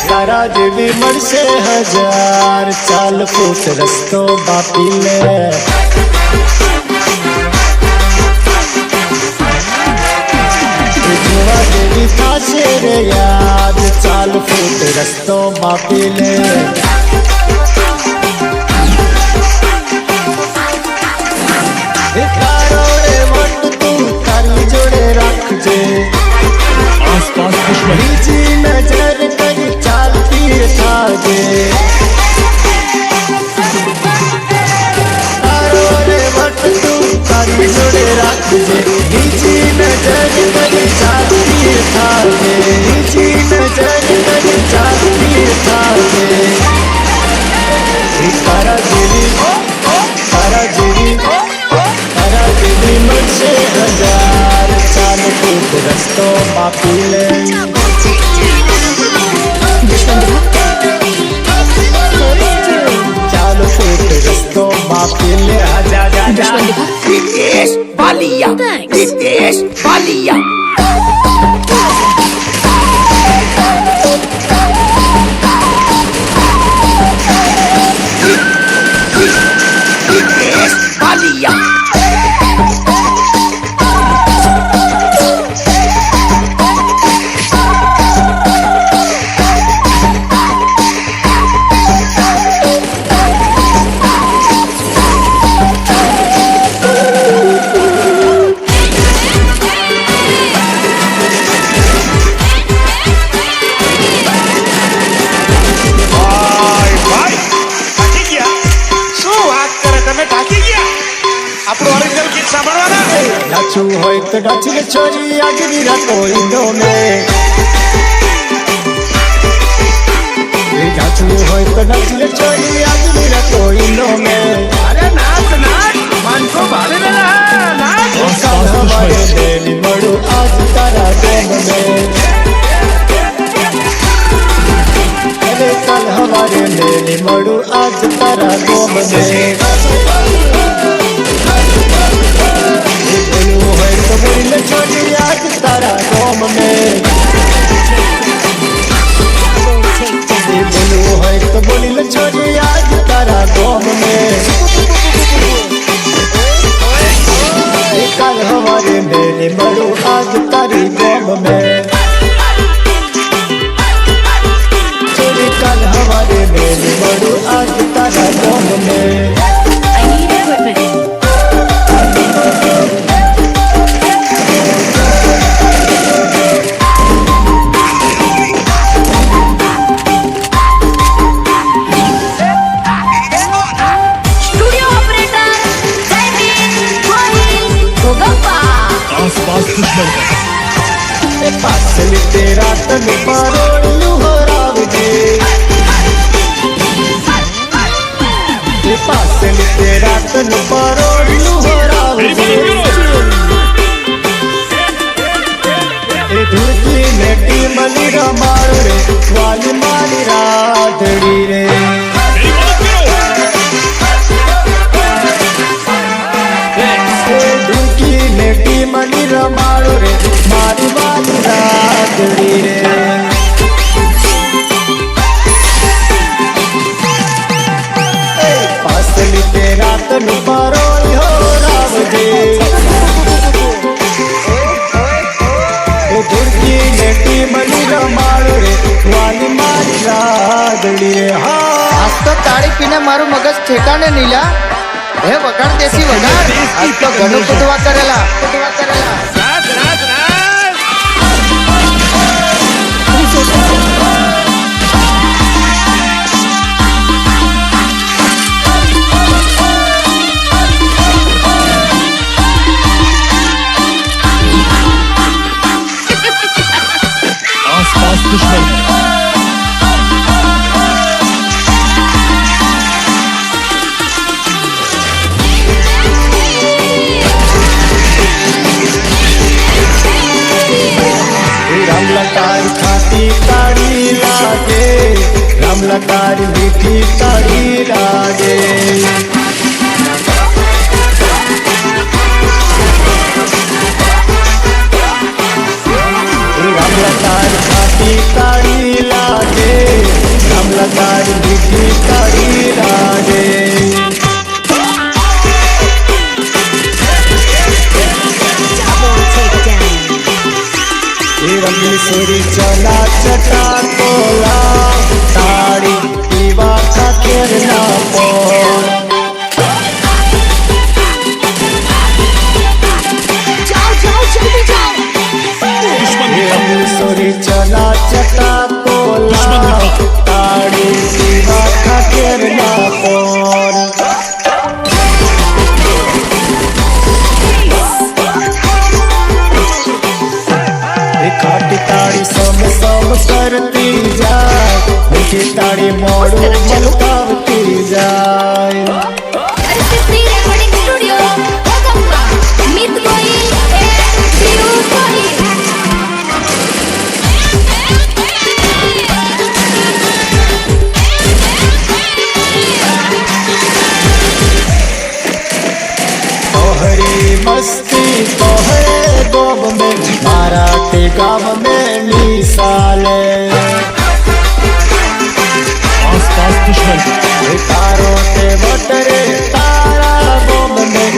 तारा जेवी मरसे हजार चाल फूट रस्तो बापी ले जुआ जेवी थाशे रे याद चाल फूट रस्तो बापी ले तारो रे वट तू तारी जोड़े रख जे आसपास दुश्मन बीजी नजर कर चालती थाजे तारो रे वट तू तारी जोड़े रख जे बीजी नजर कर चालती थाजे बीजी नजर कर चालती थाजे तारा जेवी मरसे हजार चाल फूट रस्तो बापी ले चाल फूट रस्तो बापी ले आजा जा रितेश बालिया रितेश बालिया रितेश बालिया डाचू होय तो डाची ले छोरी आज भी रातो इंदो में डाचू होय तो डाची ले छोरी आज भी रातो इंदो में अरे नाच नाच मन को भाले ना नाच हमारे दिल मड़ू आज तारा दोम में अरे कल हमारे दिल मड़ू आज तारा दोम में बोली छोड़ी आज तारा गोम में बोलू है तो बोली छोड़ी आज तारा गोम में कल हमारे मेले मड़ू आज तारी गोम में छोड़ी कल हमारे मेले मड़ू आज तारा गोम में पासल तेरा तन परोड़ू हो राव जी पासल तेरा तन परोड़ू हो राव जी धुरकी नेटी मली रमाड़ रे वाली माली राधड़ी रे धुरकी नेटी मली रमाड़ रे मारी वाली राधड़ी रे पासली तेरा तन परोड़ी हो राव जी धुरकी नेटी मली रमाड़ रे वाली मारी राधड़ी रे आज तो ताड़ी पीने मारू मगज ठेकाने नीला हे वगाड़ देसी वगाड़ आज तो घणो कुदवा करेला नाच नाच नाच आसपास दुश्मन चटा कोला ताड़ी पीवा खातिर ना पोर जाओ जाओ जल्दी जाओ सोरी चला चटा कोला ताड़ी पीवा खातिर ना पोर खाटी ताड़ी सम सम करती जाए मीठी ताड़ी मोड़ू मलकावती जाए अरे रिकॉर्डिंग स्टूडियो होगा मित गोइल एंड पीयू गोइल तोहरी मस्ती तोहरे गोब में मारा ते गाँव में मिसाले आसपास दुश्मन तारों ते बटरे तारा गोब में